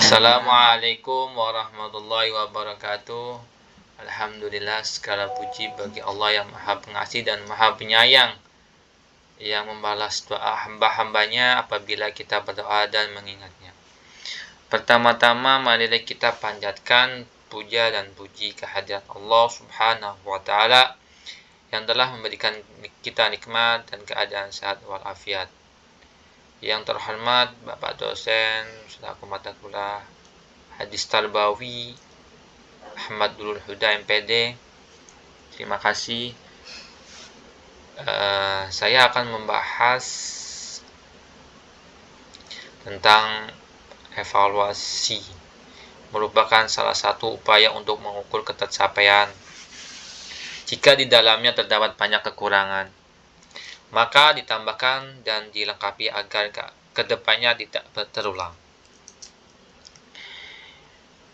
Assalamualaikum warahmatullahi wabarakatuh. Alhamdulillah, segala puji bagi Allah yang maha pengasih dan maha penyayang, yang membalas doa hamba-hambanya apabila kita berdoa dan mengingatnya. Pertama-tama marilah kita panjatkan puja dan puji kehadirat Allah subhanahu wa ta'ala yang telah memberikan kita nikmat dan keadaan sehat walafiat. Yang terhormat Bapak dosen selaku mata kuliah Hadis Tarbawi Ahmad Dulul Huda MPD, terima kasih. Saya akan membahas tentang evaluasi, merupakan salah satu upaya untuk mengukur ketercapaian. Jika di dalamnya terdapat banyak kekurangan, maka ditambahkan dan dilengkapi agar kedepannya tidak terulang.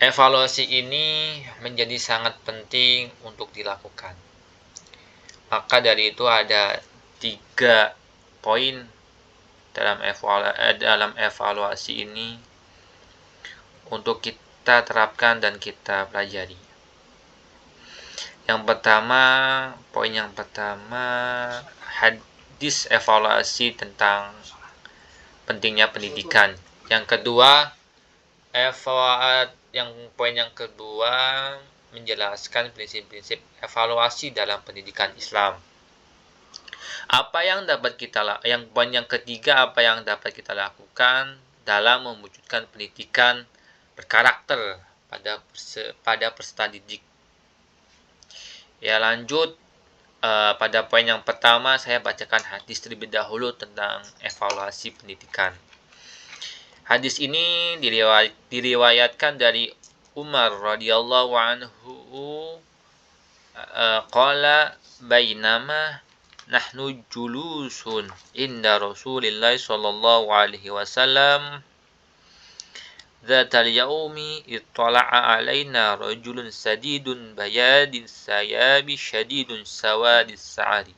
Evaluasi ini menjadi sangat penting untuk dilakukan. Maka dari itu ada 3 poin dalam evaluasi ini untuk kita terapkan dan kita pelajari. Poin yang pertama, hadis evaluasi tentang pentingnya pendidikan. Poin yang kedua menjelaskan prinsip-prinsip evaluasi dalam pendidikan Islam. Poin yang ketiga, apa yang dapat kita lakukan dalam mewujudkan pendidikan berkarakter pada peserta didik. Lanjut pada poin yang pertama, saya bacakan hadis terlebih dahulu tentang evaluasi pendidikan. Hadis ini diriwayatkan dari Umar radhiyallahu anhu qala bainama nahnu julusun inda Rasulillah sallallahu alaihi wasallam dzatal yaumi ittala'a alaina rajulun sadidun bayadis sayabi shadidun sawadis sa'ari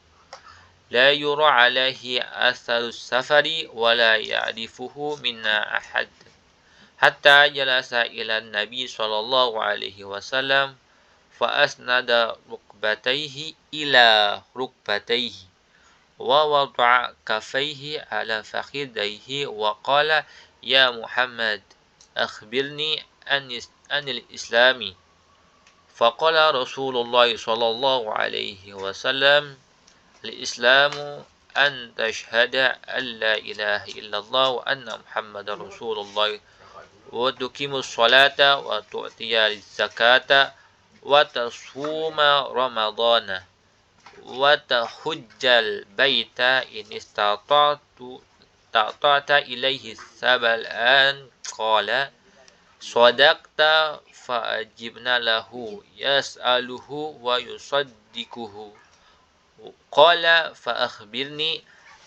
la yura alaihi atharus safari wa la ya'rifuhu minna ahad hatta jalasa ila nabi sallallahu alaihi wasallam fa asnada rukbatayhi ila rukbatayhi wa wada'a kaffayhi ala fakhidayhi wa qala ya Muhammad akhbirni anil islami faqala Rasulullah sallallahu alaihi wasallam al-islamu an tashhada an la ilaha illallah wa anna Muhammadar Rasulullah wa tuqimus salata wa tu'tiyaz zakata wa tasuma ramadana wa tahujjal baita in istata'ta ilaihi sab'an qala sadaqta fa ajibna lahu yas'aluhu wa yusaddiquhu qala fa akhbirni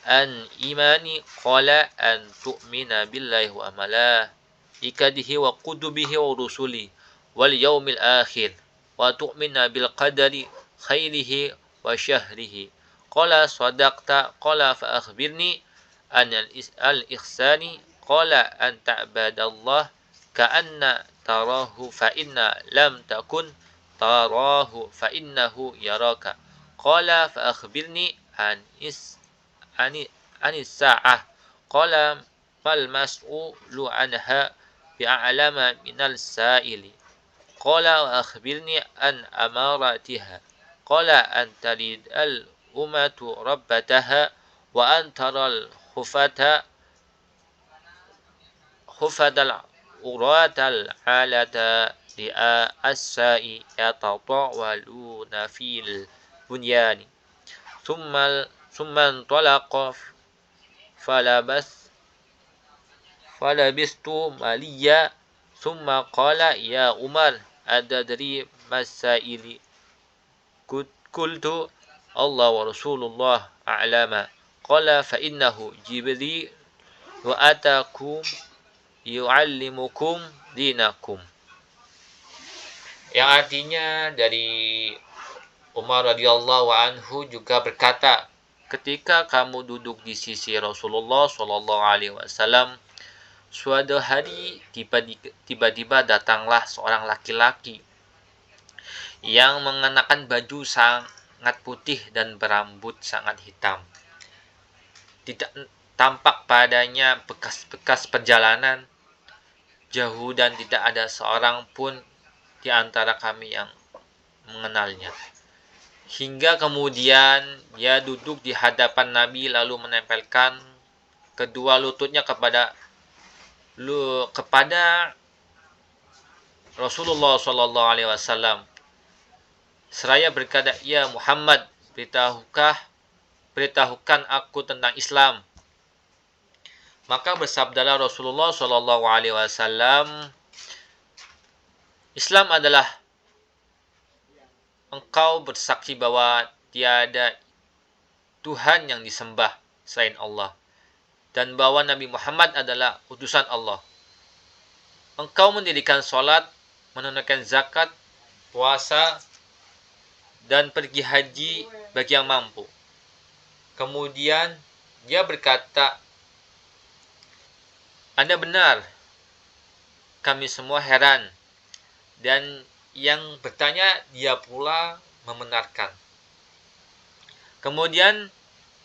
an imani qala an tu'mina billahi wa malaikatihi wa kutubihi wa rusuli wal yaumil akhir wa tu'mina bil qadari khairihi wa syahrihi qala sadaqta qala fa akhbirni an al-ihsani qala an ta'badallah ka'anna tarahu fa inna lam takun tarahu fa innahu yaraka qala fa akhbirni an sa'ah qala mal mas'ulu anha bi'alama minal sa'ili qala wa akhbirni an amaratiha qala an talid al umatu rabbataha wa an taral khufadal uratal alata li'a as-sa'i yatatawaluna fil bunyani thumma talaqa falabistu maliya thumma qala ya Umar adadri masaili qultu Allah wa Rasulullah a'lama qala fa innahu Jibril wa atakum yu'allimukum dinakum, yang artinya dari Umar radhiyallahu anhu juga berkata, ketika kamu duduk di sisi Rasulullah sallallahu alaihi wasallam, Suatu hari tiba-tiba datanglah seorang laki-laki yang mengenakan baju sangat putih dan berambut sangat hitam. Tidak tampak padanya bekas-bekas perjalanan jauh dan tidak ada seorang pun di antara kami yang mengenalnya. Hingga kemudian dia duduk di hadapan Nabi lalu menempelkan kedua lututnya kepada Rasulullah Shallallahu Alaihi Wasallam. Seraya berkata, "Ya Muhammad, beritahukan aku tentang Islam." Maka bersabdalah Rasulullah Shallallahu Alaihi Wasallam, Islam adalah engkau bersaksi bahwa tiada Tuhan yang disembah selain Allah dan bahwa Nabi Muhammad adalah utusan Allah. Engkau mendirikan sholat, menunaikan zakat, puasa, dan pergi haji bagi yang mampu. Kemudian dia berkata, Anda benar, kami semua heran. Dan yang bertanya dia pula membenarkan. Kemudian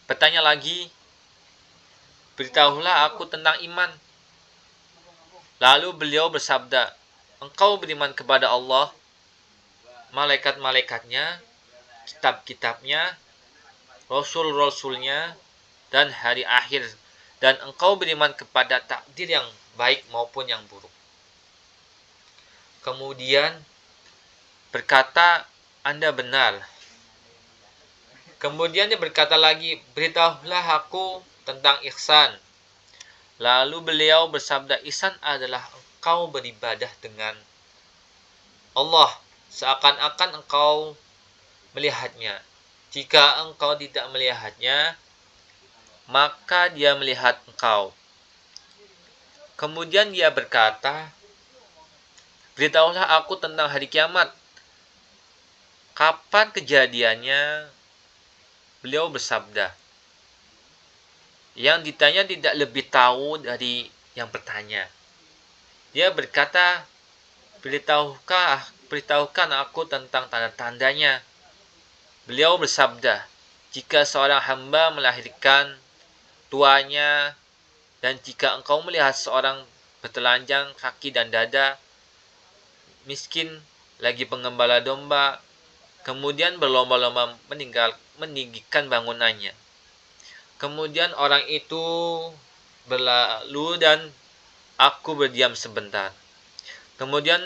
bertanya lagi, beritahulah aku tentang iman. Lalu beliau bersabda, engkau beriman kepada Allah, malaikat-malaikatnya, kitab-kitabnya, rasul-rasulnya, dan hari akhir, dan engkau beriman kepada takdir yang baik maupun yang buruk. Kemudian berkata, Anda benar. Kemudian dia berkata lagi, beritahulah aku tentang ihsan. Lalu beliau bersabda, ihsan adalah engkau beribadah dengan Allah seakan-akan engkau melihatnya. Jika engkau tidak melihatnya, maka dia melihat engkau. Kemudian dia berkata, beritahulah aku tentang hari kiamat. Kapan kejadiannya? Beliau bersabda, yang ditanya tidak lebih tahu dari yang bertanya. Dia berkata, beritahukan aku tentang tanda-tandanya. Beliau bersabda, jika seorang hamba melahirkan tuanya, dan jika engkau melihat seorang bertelanjang kaki dan dada, miskin, lagi pengembala domba, kemudian berlomba-lomba meninggikan bangunannya. Kemudian orang itu berlalu dan aku berdiam sebentar. Kemudian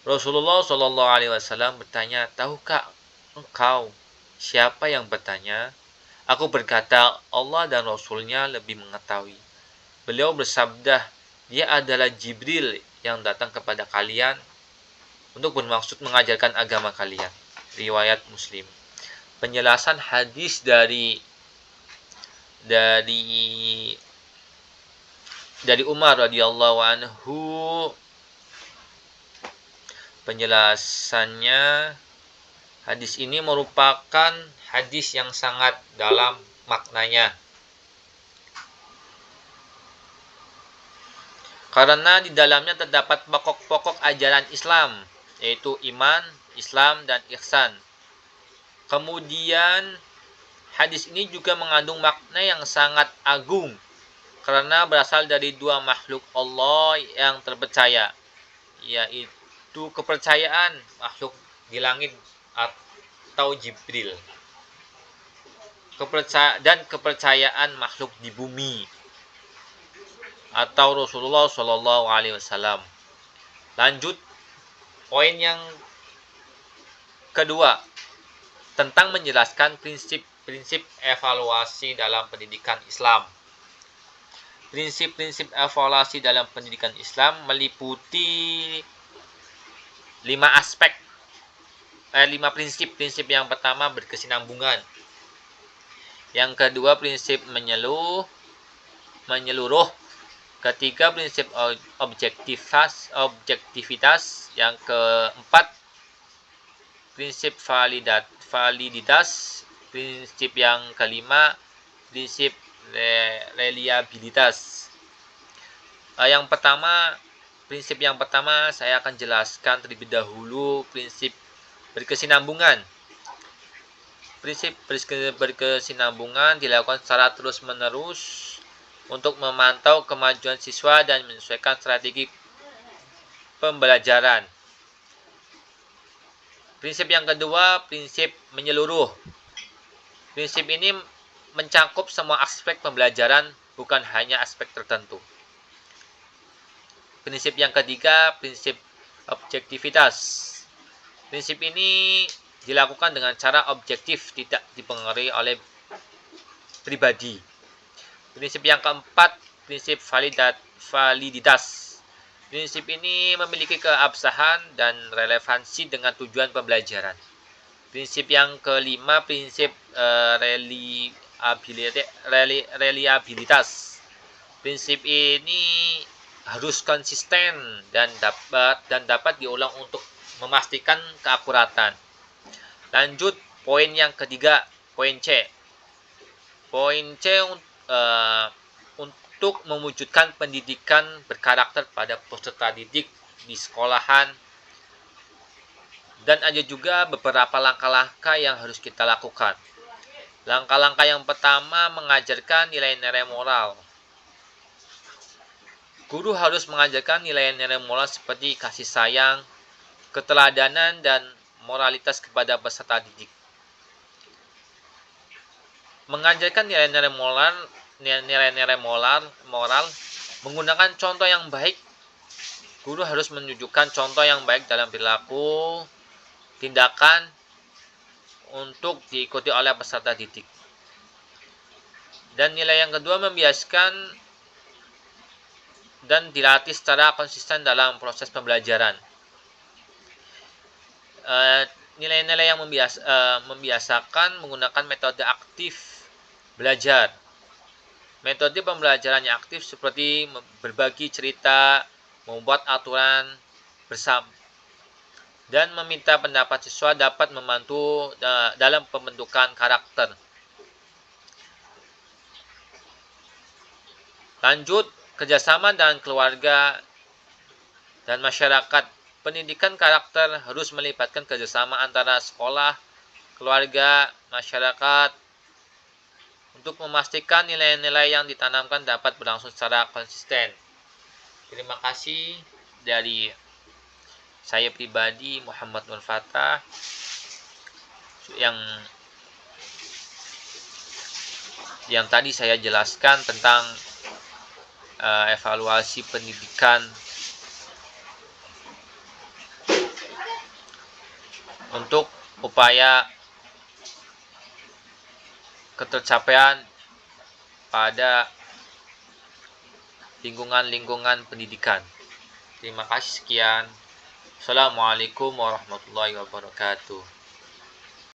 Rasulullah Shallallahu Alaihi Wasallam bertanya, tahukah engkau siapa yang bertanya? Aku berkata, Allah dan Rasulnya lebih mengetahui. Beliau bersabda, dia adalah Jibril yang datang kepada kalian untuk bermaksud mengajarkan agama kalian. Riwayat Muslim. Penjelasan hadis dari Umar radhiyallahu anhu, penjelasannya, hadis ini merupakan hadis yang sangat dalam maknanya. Karena di dalamnya terdapat pokok-pokok ajaran Islam, yaitu iman, Islam, dan ihsan. Kemudian hadis ini juga mengandung makna yang sangat agung karena berasal dari dua makhluk Allah yang terpercaya, yaitu kepercayaan makhluk di langit atau Jibril, dan kepercayaan makhluk di bumi atau Rasulullah Shallallahu Alaihi Wasallam. Lanjut, poin yang kedua tentang menjelaskan prinsip evaluasi dalam pendidikan Islam. Prinsip-prinsip evaluasi dalam pendidikan Islam meliputi 5 prinsip. Prinsip yang pertama berkesinambungan. Yang kedua prinsip menyeluruh. Ketiga prinsip objektivitas. Yang keempat prinsip validitas. Prinsip yang kelima prinsip reliabilitas. Prinsip yang pertama saya akan jelaskan terlebih dahulu prinsip berkesinambungan. Prinsip berkesinambungan dilakukan secara terus-menerus untuk memantau kemajuan siswa dan menyesuaikan strategi pembelajaran. Prinsip yang kedua, prinsip menyeluruh. Prinsip ini mencakup semua aspek pembelajaran, bukan hanya aspek tertentu. Prinsip yang ketiga, prinsip objektivitas. Prinsip ini dilakukan dengan cara objektif, tidak dipengaruhi oleh pribadi. Prinsip yang keempat, prinsip validitas. Prinsip ini memiliki keabsahan dan relevansi dengan tujuan pembelajaran. Prinsip yang kelima, prinsip reliabilitas. Prinsip ini harus konsisten dan dapat diulang untuk memastikan keakuratan. Lanjut, poin yang ketiga, poin C. Poin C untuk mewujudkan pendidikan berkarakter pada peserta didik di sekolahan. Dan ada juga beberapa langkah-langkah yang harus kita lakukan. Langkah-langkah yang pertama, mengajarkan nilai-nilai moral. Guru harus mengajarkan nilai-nilai moral seperti kasih sayang, keteladanan, dan moralitas kepada peserta didik. Mengajarkan nilai-nilai moral menggunakan contoh yang baik. Guru harus menunjukkan contoh yang baik dalam perilaku, tindakan untuk diikuti oleh peserta didik. Dan nilai yang kedua, membiasakan dan dilatih secara konsisten dalam proses pembelajaran. Nilai-nilai yang membiasakan menggunakan metode aktif belajar. Metode pembelajaran yang aktif seperti berbagi cerita, membuat aturan bersama, dan meminta pendapat siswa dapat membantu dalam pembentukan karakter. Lanjut, kerjasama dengan keluarga dan masyarakat. Pendidikan karakter harus melibatkan kerjasama antara sekolah, keluarga, masyarakat untuk memastikan nilai-nilai yang ditanamkan dapat berlangsung secara konsisten. Terima kasih dari saya pribadi, Muhammad Nur Fatah, yang tadi saya jelaskan tentang evaluasi pendidikan untuk upaya ketercapaian pada lingkungan pendidikan. Terima kasih, sekian. Assalamualaikum warahmatullahi wabarakatuh.